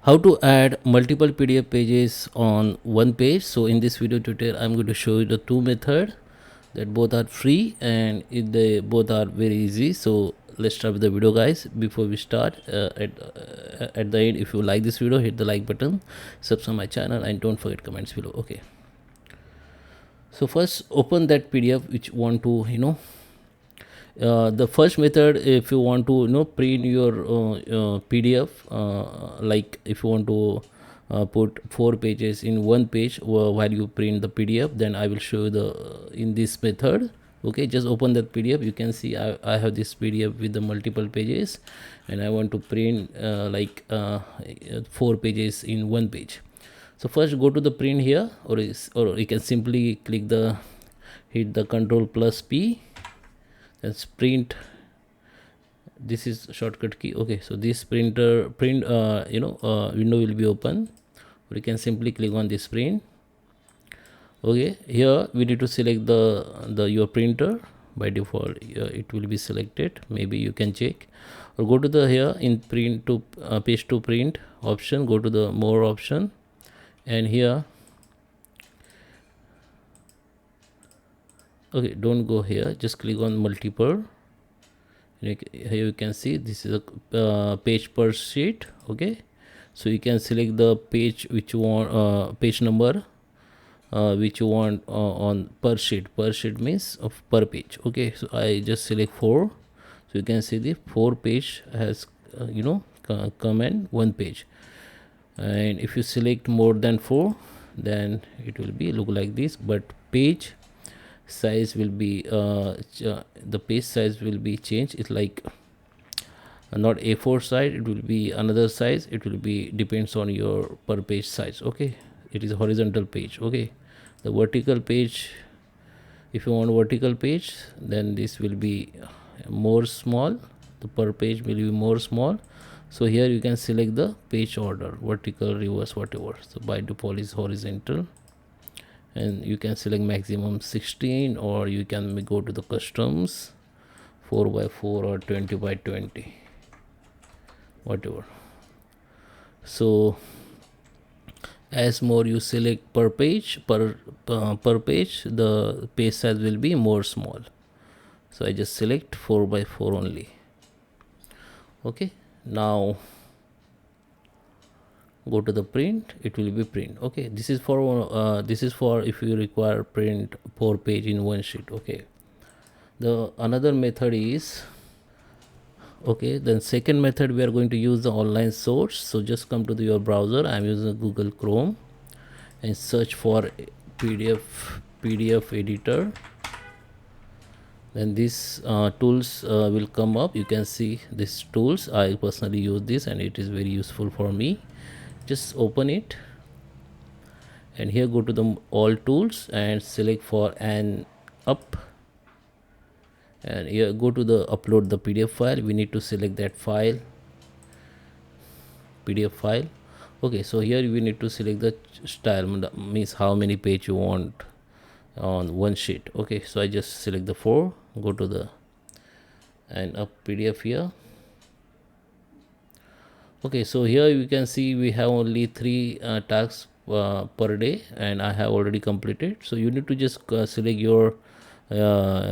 How to add multiple PDF pages on one page. So in this video tutorial I'm going to show you the two methods that both are free and they both are very easy. So let's start with the video, guys. Before we start, at the end, if you like this video, hit the like button, subscribe my channel, and don't forget comments below. Okay, so first open that PDF which you want to the first method, if you want to print your PDF, like if you want to put 4 pages in one page while you print the PDF, then I will show you the in this method. Okay, just open that PDF. You can see I have this PDF with the multiple pages, and I want to print 4 pages in one page. So first go to the print here, or you can simply click the hit the Control plus P. That's print. This is shortcut key. Okay, so this print window will be open, or you can simply click on this print. Okay, here we need to select the your printer. By default it will be selected. Maybe you can check, or go to the here in print to page to print option, go to the more option, and here, okay, don't go here, just click on multiple. Here you can see this is a page per sheet. Okay, so you can select the page which you want, page number which you want on per sheet. Per sheet means of per page. Okay, so I just select 4. So you can see the 4 page has come in one page. And if you select more than 4, then it will be look like this, but page size will be the page size will be changed. It's like not A4 size, it will be another size. It will be depends on your per page size. Okay, it is a horizontal page. Okay, the vertical page, if you want vertical page, then this will be more small, the per page will be more small. So here you can select the page order, vertical, reverse, whatever. So by default is horizontal, and you can select maximum 16, or you can go to the customs 4x4 or 20x20, whatever. So as more you select per page, per page, the page size will be more small. So I just select 4x4 only. Okay, now go to the print, it will be print. Okay, this is for if you require print 4 page in one sheet. Okay, the another method is, okay, then second method we are going to use the online source. So just come to your browser. I'm using Google Chrome, and search for PDF editor. Then these tools will come up. You can see these tools. I personally use this, and it is very useful for me. Just open it, and here go to the all tools and select for an up, and here go to the upload the PDF file. We need to select that file, PDF file. Okay, so here we need to select the style, means how many page you want on one sheet. Okay, so I just select the 4, go to the and up PDF here. Okay, so here you can see we have only 3 tasks per day, and I have already completed. So you need to just select your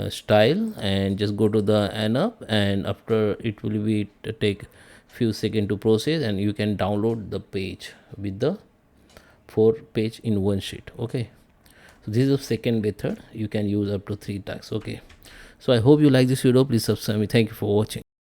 style and just go to the end up, and after it will be take few seconds to process, and you can download the page with the 4 page in one sheet. Okay, so this is the second method. You can use up to 3 tasks. Okay, so I hope you like this video. Please subscribe me. Thank you for watching.